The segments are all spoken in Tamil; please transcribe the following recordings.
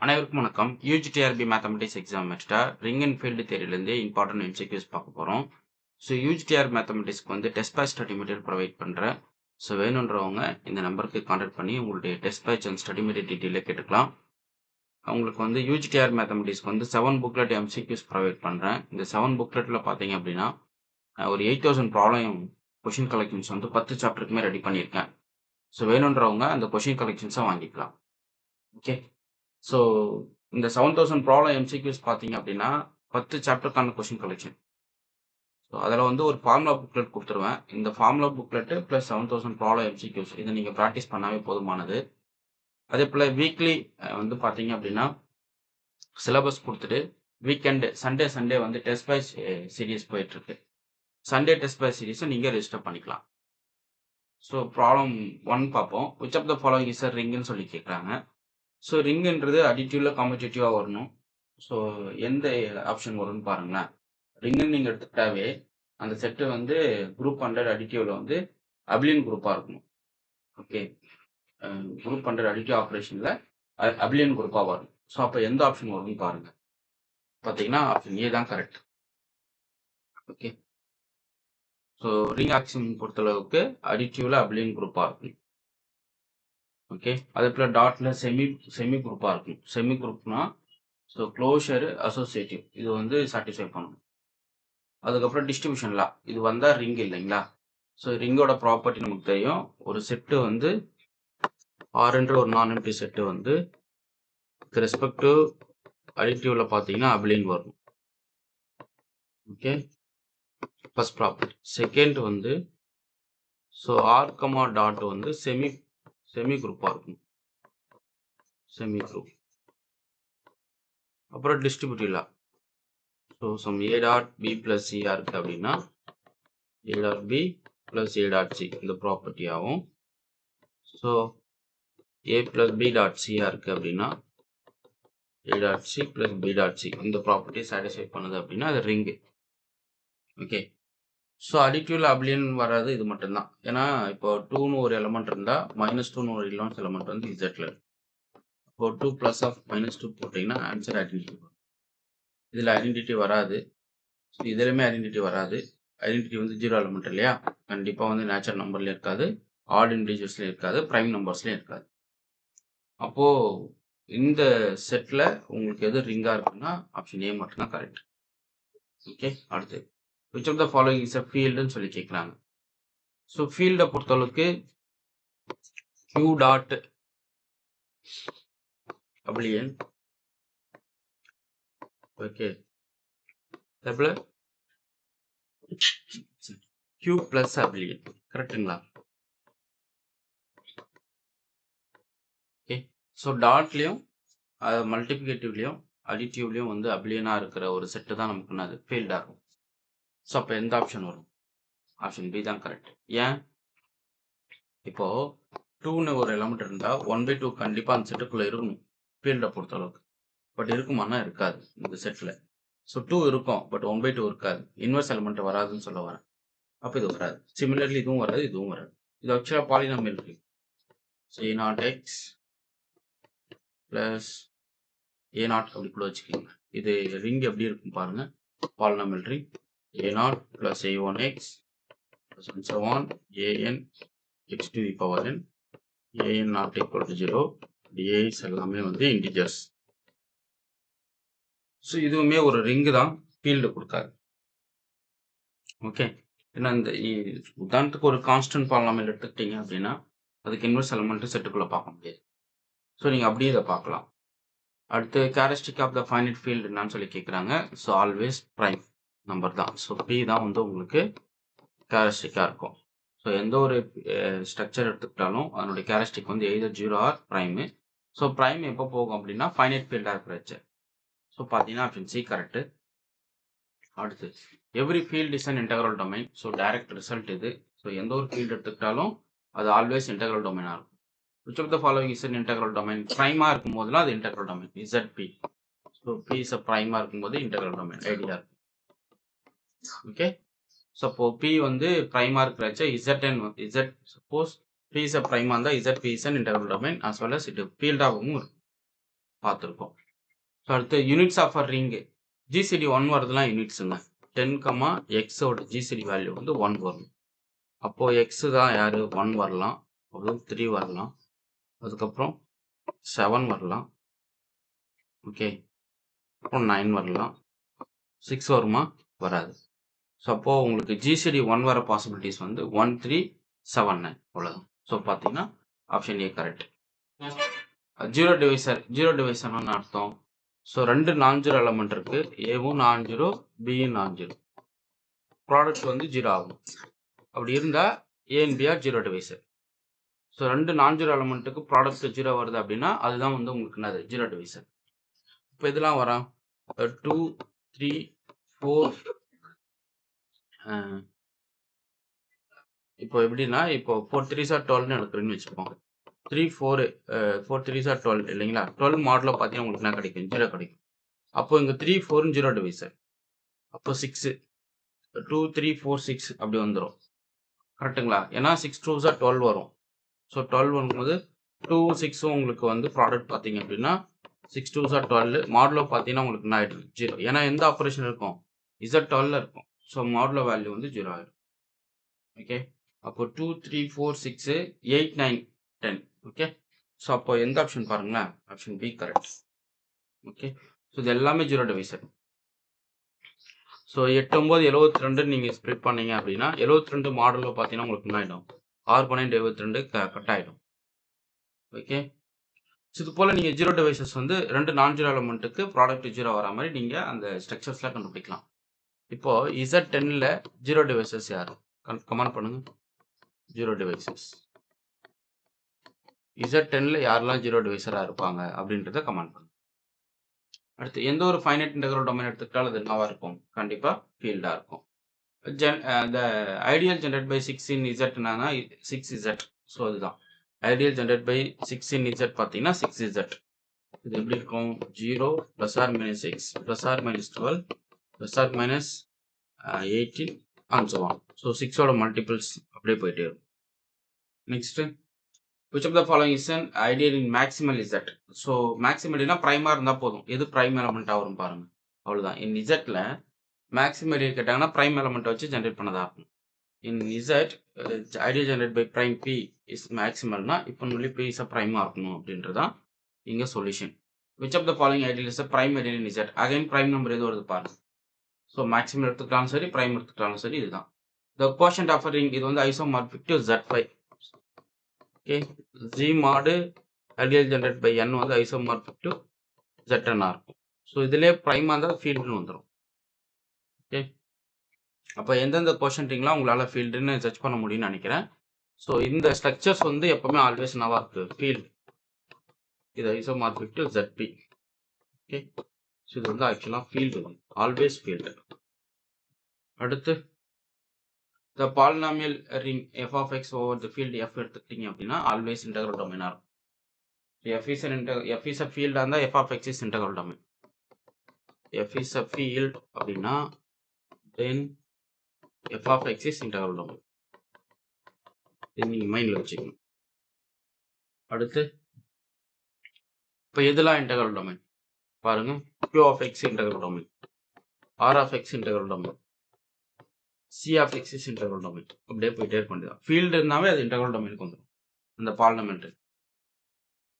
அனைவருக்கும் வணக்கம். யூஜிடிஆர்பி மேத்தமெட்டிக்ஸ் எக்ஸாம் வச்சுட்டா ரிங் அண்ட் ஃபீல்டு தேரியிலேருந்து இம்பார்ட்டன்ட் எம்சிக்யூஸ் பார்க்க போகிறோம். ஸோ யூஜிடிஆர் மேத்தமெட்டிக்ஸ்க்கு வந்து test batch study material provide பண்ணுறேன். ஸோ வேணுன்றவங்க இந்த நம்பருக்கு கான்டாக்ட் பண்ணி உங்களுடைய test batch and study material டீட்டெயிலே கேட்டுக்கலாம். உங்களுக்கு வந்து யூஜிடிஆர் மேத்தமெட்டிக்ஸ்க்கு வந்து 7 புக்லெட் எம்சிக்யூஸ் ப்ரொவைட் பண்ணுறேன். இந்த 7 புக்லெட்டில் பார்த்தீங்க அப்படின்னா ஒரு 8000 ப்ராப்ளம் கொஷின் கலெக்ஷன்ஸ் வந்து 10 சாப்டருக்குமே ரெடி பண்ணியிருக்கேன். ஸோ வேணுன்றவங்க அந்த கொஷின் கலெக்ஷன்ஸை வாங்கிக்கலாம். ஓகே. ஸோ இந்த 7000 ப்ராப்ளம் எம்சிக்யூஸ் பார்த்தீங்க அப்படின்னா 10 சாப்டருக்கான கொஷின் கலெக்ஷன். ஸோ அதில் வந்து ஒரு ஃபார்முலா புக்லெட் கொடுத்துருவேன். இந்த formula booklet plus 7000 problem MCQs இதை நீங்கள் ப்ராக்டிஸ் பண்ணாவே போதுமானது. அதே போல் வீக்லி வந்து பார்த்தீங்க அப்படின்னா சிலபஸ் கொடுத்துட்டு வீக்கெண்டு சண்டே வந்து டெஸ்ட் பேட்ச் சீரீஸ் போயிட்டுருக்கு. சண்டே டெஸ்ட் பேட்ச் சீரீஸை நீங்கள் ரெஜிஸ்டர் பண்ணிக்கலாம். ஸோ ப்ராப்ளம் 1 பார்ப்போம். Which of the following is ரிங்குன்னு சொல்லி கேட்குறாங்க. ஸோ ரிங்குன்றது அடிட்டிவ்ல காம்படிட்டிவாக வரணும். ஸோ எந்த ஆப்ஷன் வரும்னு பாருங்களேன். ரிங்குன்னு நீங்கள் எடுத்துக்கிட்டாவே அந்த செட்டு வந்து குரூப் 100 அடிட்டிவ்ல வந்து அபிலியன் குரூப்பாக இருக்கணும். ஓகே. குரூப் 100 அடிட்டிவ் ஆப்ரேஷனில் அபிலியன் குரூப்பாக வரும். ஸோ அப்போ எந்த ஆப்ஷன் வரும்னு பாருங்கள். பார்த்தீங்கன்னா ஆப்ஷன் ஏ தான் correct. Okay. So ring Axiom பொறுத்தளவுக்கு அடிட்டிவ்ல அபிலியன் குரூப்பாக இருக்கும். ஓகே. அதே போல் டாட்ல செமி குரூப்பாக இருக்கும். செமி குரூப்னா ஸோ க்ளோஷரு அசோசியேட்டிவ் இது வந்து சாட்டிஸ்ஃபை பண்ணணும். அதுக்கப்புறம் டிஸ்ட்ரிபியூஷன் லா இது வந்தால் ரிங் இல்லைங்களா. ஸோ ரிங்கோட ப்ராப்பர்ட்டி நமக்கு தெரியும். ஒரு செட்டு வந்து ஆர்ன்ற ஒரு நான் எம்ப்டி செட்டு வந்து ரெஸ்பெக்ட் டு அடிட்டிவ்ல பார்த்தீங்கன்னா அபிலியன் வரும். ஓகே. First property. செகண்ட் வந்து ஸோ ஆர் கமா டாட் வந்து செமி குரூப்பாக இருக்கும். Semi group. அப்புறம் distributive law. So sum A dot B plus சிஆர் இருக்கு அப்படின்னா A dot B plus A dot C இந்த ப்ராப்பர்ட்டி ஆகும். So A plus B dot சிஆர் இருக்கு அப்படின்னா A dot C plus B dot C இந்த ப்ராப்பர்ட்டியை சாட்டிஸ்ஃபை பண்ணுது அப்படின்னா அது ரிங்கு. ஓகே. ஸோ அடிட்டிவ்ல அபிலியன் வராது இது மட்டும்தான். ஏன்னா இப்போ 2ன்னு ஒரு எலமெண்ட் இருந்தால் -2ன்னு ஒரு எலமெண்ட் வந்து இசட்ல இருக்கு. இப்போ 2 ப்ளஸ் ஆஃப் -2 போட்டிங்கன்னா ஆன்சர் ஐடென்டிட்டி வரும். இதில் ஐடென்டிட்டி வராது. ஸோ இதுலையுமே ஐடென்டிட்டி வராது. ஐடென்டிட்டி வந்து 0 எலமெண்ட் இல்லையா. கண்டிப்பாக வந்து நேச்சுரல் நம்பர்லேயும் இருக்காது, ஆட் இன்டிஜர்ஸ்லையும் இருக்காது, ப்ரைம் நம்பர்ஸ்லையும் இருக்காது. அப்போது இந்த செட்டில் உங்களுக்கு எது ரிங்காக இருக்குன்னா ஆப்ஷன் ஏ மட்டும்தான் கரெக்ட். ஓகே. அடுத்து which of the following is a ஃபீல்டுன்னு சொல்லி கேட்குறாங்க. ஸோ ஃபீல்டை பொறுத்தளவுக்கு Q டாட் அபிலியன். ஓகே. அதேபோல் Q பிளஸ் அபிலியன் கரெக்டுங்களா. ஓகே. ஸோ டாட்லேயும் மல்டிப்ளிகேட்டிவ்லேயும் அடிட்டிவ்லேயும் வந்து அபிலியனாக இருக்கிற ஒரு செட்டு தான் நமக்கு அது ஃபீல்டாக இருக்கும். ஸோ அப்போ எந்த ஆப்ஷன் வரும்? ஆப்ஷன் பி தான் கரெக்ட். ஏன்? இப்போது 2ன்னு ஒரு எலமெண்ட் இருந்தால் 1/2 கண்டிப்பாக அந்த செட்டுக்குள்ளே இருக்கணும் ஃபீல்டை பொறுத்தளவுக்கு. பட் இருக்குமானா இருக்காது இந்த செட்டில். ஸோ 2 இருக்கும் பட் 1/2 இருக்காது. இன்வெர்ஸ் எலமெண்ட் வராதுன்னு சொல்ல வரேன். அப்போ இது வராது. சிமிலர்லி இதுவும் வராது, இதுவும் வராது. இது ஆக்சுவலாக polynomial ring. So a0x plus a0 அப்படி கூட வச்சுக்கோங்க. இது ரிங் எப்படி இருக்கும் பாருங்க. Polynomial ring a0 plus a1x plus and so on an x to the power n an not equal to 0 dx எல்லாமே வந்து இன்டிஜர்ஸ். ஸோ இதுவுமே ஒரு ரிங்கு தான், ஃபீல்டு கொடுக்காது. ஓகே. ஏன்னா இந்த உதாரணத்துக்கு ஒரு கான்ஸ்டன்ட் பாலினாமியல் எடுத்துக்கிட்டீங்க அப்படின்னா அதுக்கு இன்வெர்ஸ் எலமெண்ட்டு செட்டுக்குள்ளே பார்க்க முடியாது. ஸோ நீங்கள் அப்படியே இதை பார்க்கலாம். அடுத்து characteristic of the finite field என்னன்னு சொல்லி கேட்குறாங்க. ஸோ ஆல்வேஸ் ப்ரைம் நம்பர் தான். ஸோ பி தான் வந்து உங்களுக்கு கேரக்டரிஸ்டிக்காக இருக்கும். ஸோ எந்த ஒரு ஸ்ட்ரக்சர் எடுத்துக்கிட்டாலும் அதனுடைய கேரக்டரிஸ்டிக் வந்து either 0 or prime. So prime எப்போ போகும் அப்படின்னா ஃபைனைட் ஃபீல்டாக இருக்கிறச்சு. ஸோ பார்த்தீங்கன்னா ஆப்ஷன் சி கரெக்டு. அடுத்து every field is an integral domain. So direct result இது. ஸோ எந்த ஒரு ஃபீல்டு எடுத்துக்கிட்டாலும் அது ஆல்வேஸ் இன்டெக்ரல் டொமைனாக இருக்கும். Which of the following is an integral domain. ப்ரைமாக இருக்கும் போதுலாம் அது integral domain ZP. So P is ப்ரைமாக இருக்கும்போது இன்டெக்ரல் டொமைன் ஐடியா இருக்கும். ஓகே. ஸோ அப்போ P வந்து ப்ரைமாக இருக்கிறச்ச Z சப்போஸ் P இஸ் ப்ரைமாக இருந்தால் ZP is an integral domain as well as இது ஃபீல்டாகவும் இருக்கும். பார்த்துருக்கோம். ஸோ அடுத்து units of a ring GCD 1 வரதுலாம் யூனிட்ஸுங்க. 10, எக்ஸோட ஜிசிடி வேல்யூ வந்து 1 வரும். அப்போ எக்ஸ் தான் யாரு 1 வரலாம், அப்புறம் 3 வரலாம், அதுக்கப்புறம் 7 வரலாம், ஓகே, அப்புறம் 9 வரலாம், 6 வருமா? வராது. ஸோ அப்போ உங்களுக்கு ஜிசிடி 1 வர பாசிபிலிட்டிஸ் வந்து 1, 3, 7, 9 அவ்வளோதான். ஸோ பார்த்தீங்கன்னா ஆப்ஷன் ஏ கரெக்ட். ஜீரோ டிவைசர்னு அர்த்தம். ஸோ 2 நான்-ஜீரோ எலமெண்ட் இருக்கு, ஏவும் நான்-ஜீரோ, பியும் நான்-ஜீரோ. ப்ராடக்ட் வந்து 0 ஆகும். அப்படி இருந்தால் A and B are zero divisor. So 2 nonzero எலமெண்ட்டுக்கு ப்ராடக்ட் 0 வருது அப்படின்னா அதுதான் வந்து உங்களுக்கு என்னது ஜீரோ டிவைசர். இப்போ இதெல்லாம் வரும் 2, 3, 4. இப்போ எப்படின்னா இப்போ 4 3s are 12ன்னு எடுக்கிறேன்னு வச்சுப்போம். 3, 4 4 3s are 12 இல்லைங்களா? 12 மாடலில் பார்த்தீங்கன்னா உங்களுக்கு என்ன கிடைக்கும்? 0 கிடைக்கும். அப்போ இங்கே 3, 4 ஜீரோ டிவைசர். அப்போ 6 2, 3, 4, 6 அப்படி வந்துடும். கரெக்டுங்களா? ஏன்னா 6 2s are 12 வரும். ஸோ 12 வரும்போது 2, 6 உங்களுக்கு வந்து ப்ராடக்ட் பார்த்தீங்க அப்படின்னா 6 2s are 12 மாடலோ பார்த்தீங்கன்னா உங்களுக்கு என்ன ஆகிடும்? 0. ஏன்னா எந்த ஆப்ரேஷன் இருக்கும்? Z12 இருக்கும். ஸோ மாடலோ வேல்யூ வந்து 0 ஆகிடும். ஓகே, அப்போ 2, 3, 4, 6, 8, 9, 10. ஓகே, ஸோ அப்போ எந்த ஆப்ஷன் பாருங்களேன்? Option B correct. Okay, so இது எல்லாமே ஜீரோ டிவைசர். ஸோ 8, 9, 72 நீங்கள் ஸ்ப்ளிட் பண்ணீங்க அப்படின்னா 72 மாடலில் பார்த்தீங்கன்னா உங்களுக்கு என்ன ஆகிடும்? 6, 12, 72 கட் ஆகிடும். ஓகே, ஸோ இது போல் நீங்கள் ஜீரோ டிவைசஸ் வந்து 2 நான்-ஜீரோ எலமெண்ட்டுக்கு ப்ராடக்ட் 0 வர மாதிரி நீங்கள் அந்த ஸ்ட்ரக்சர்ஸ்லாம் கண்டுபிடிக்கலாம். இப்போது Z10ல் ஜீரோ டிவைசஸ் யார்? கமெண்ட் பண்ணுங்கள். ஜீரோ டிவைசஸ் Z10ல் யாரெல்லாம் ஜீரோ டிவைசராக இருப்பாங்க அப்படின்றத கமெண்ட் பண்ணுங்க. அடுத்து எந்த ஒரு ஃபைனைட் இன்டெக்ரல் டொமைன் எடுத்துக்கிட்டாலும் அது என்னவா இருக்கும்? கண்டிப்பாக ஃபீல்டாக இருக்கும். the ideal generated by 6 in Z என்னன்னா 6Z. ஸோ அதுதான் ideal generate by 6 in Z பார்த்தீங்கன்னா 6Z. இது எப்படி இருக்கும்? 0 plus or minus 6 plus or minus 12 plus or minus 18 and so on. So 6ஓட மல்டிபிள்ஸ் அப்படியே போயிட்டே இருக்கும். Next which of the following is an ideal in maximal Z? So மேக்ஸிமல்னா ப்ரைமாக இருந்தால் போதும். எது ப்ரைம் எலமெண்ட்டாக வரும் பாருங்க, அவ்வளோதான். in Zல மேக்ஸிமல் கேட்டாங்கன்னா ப்ரைம் எலமெண்ட்டை வச்சு ஜென்ரேட் பண்ணதா இருக்கும். In Z ideal generate by prime P is மேக்ஸிமல்னா இப்போ ஒன்லி P இஸ் ப்ரைமாக இருக்கணும் அப்படின்றதான் இங்கே solution. which of the following ideal is a prime ideal in Z? Again prime number எது வருது பாருங்க. ஸோ மேக்ஸிமம் எடுத்துக்கிட்டாலும் சரி, ப்ரைம் எடுத்துக்கிட்டாலும் சரி, இதுதான். the quotient of a ring இது வந்து isomorphic to Z5. Okay, G mod ideal generate by N வந்து ஐசோமார்பிக் டு ZN இருக்கும். ஸோ இதிலே ப்ரைமாக இருந்தால் ஃபீல்டுன்னு வந்துடும். ஓகே, அப்போ எந்தெந்த கோஷன்ட்டிங்லாம் உங்களால் ஃபீல்டுன்னு சர்ச் பண்ண முடியும்னு நினைக்கிறேன். ஸோ இந்த ஸ்ட்ரக்சர்ஸ் வந்து எப்போவுமே ஆல்வேஸ் என்னவா இருக்குது? ஃபீல்டு. இது isomorphic to ZP. Okay, so இது வந்து ஆக்சுவலாக ஃபீல்டு வந்து ஆல்வேஸ் ஃபீல்டு. அடுத்து த polynomial ring f of x over the field F எடுத்துக்கிட்டீங்க அப்படின்னா ஆல்வேஸ் இன்டெக்ரல் டொமைனாக இருக்கும். F is a ஃபீல்டாக இருந்தால் f of x is integral domain. F is a field அப்படின்னா தென் f of x is integral domain. இது நீங்கள் மைண்டில் வச்சுக்கணும். அடுத்து இப்போ எதெல்லாம் இன்டெக்ரல் டொமைன் பாருங்க. Q of x integral domain, R of x integral domain, C of x is integral domain. அப்படியே போயிட்டே இருக்க வேண்டியதான். ஃபீல்டு இருந்தாவே அது இன்டெக்ரல் டொமைனுக்கு வந்துடும். இந்த பாலினாமியல்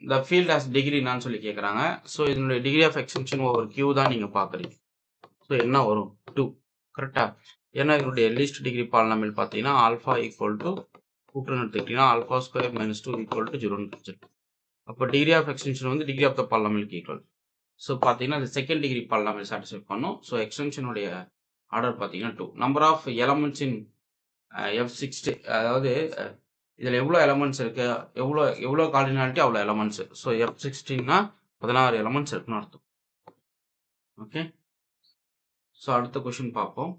இந்த ஃபீல்ட் ஆஸ் டிகிரி என்னான்னு சொல்லி கேட்குறாங்க. ஸோ இதனுடைய degree of extension over Q தான் நீங்கள் பார்க்குறீங்க. ஸோ என்ன வரும்? 2. கரெக்டாக? ஏன்னா இதனுடைய லீஸ்ட் டிகிரி பாலினாமியல் பார்த்தீங்கன்னா ஆல்ஃபா ஈக்குவல் டு கூட்டுன்னு எடுத்துக்கிட்டீங்கன்னா alpha square minus 2 equal to 0ன்னு கிடைச்சிருக்கு. அப்போ டிகிரி ஆஃப் எக்ஸ்டென்ஷன் வந்து டிகிரி ஆஃப் த பாலினாமியலுக்கு ஈக்குவல். ஸோ பார்த்தீங்கன்னா அது செகண்ட் டிகிரி பாலினாமியல் சாட்டிஸ்ஃபை பண்ணும். ஸோ எக்ஸ்டென்ஷனுடைய ஆர்டர் பார்த்தீங்கன்னா 2. Number of elements in F60, அதாவது இதில் எவ்வளோ எலமெண்ட்ஸ் இருக்குது, எவ்வளோ கார்டினாலிட்டி அவ்வளோ எலமெண்ட்ஸு. ஸோ F16னா 16 எலமெண்ட்ஸ் இருக்குன்னு அர்த்தம். ஓகே, ஸோ அடுத்த கொஷின் பார்ப்போம்.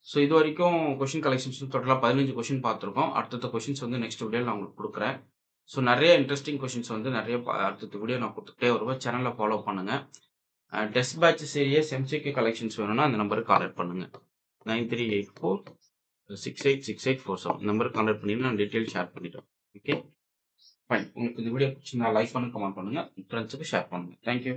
ஸோ இது வரைக்கும் கொஷின் கலெக்ஷன்ஸ் டோட்டலாக 15 கொஷின் பார்த்துருக்கோம். அடுத்த கொஷின்ஸ் வந்து நெக்ஸ்ட் வீடியோவில் நான் உங்களுக்கு கொடுக்குறேன். ஸோ நிறைய இன்ட்ரெஸ்டிங் கொஷின்ஸ் வந்து நிறைய அடுத்த வீடியோ நான் கொடுத்துட்டே வருவேன். சேனலில் ஃபாலோ பண்ணுங்கள். Test batch series MCQ collections வேணும்னா அந்த நம்பருக்கு கான்டாக்ட் பண்ணுங்கள். 9384686847 நம்பருக்கு கான்டாக்ட் பண்ணிங்கன்னா நான் டீட்டெயில் ஷேர் பண்ணிவிட்டேன். ஓகே. ஃபைன். உங்களுக்கு இந்த வீடியோ பிடிச்சிருந்தா லைக் பண்ணுங்க, கமெண்ட் பண்ணுங்க. உங்க ஃப்ரெண்ட்ஸுக்கு ஷேர் பண்ணுங்க. Thank you.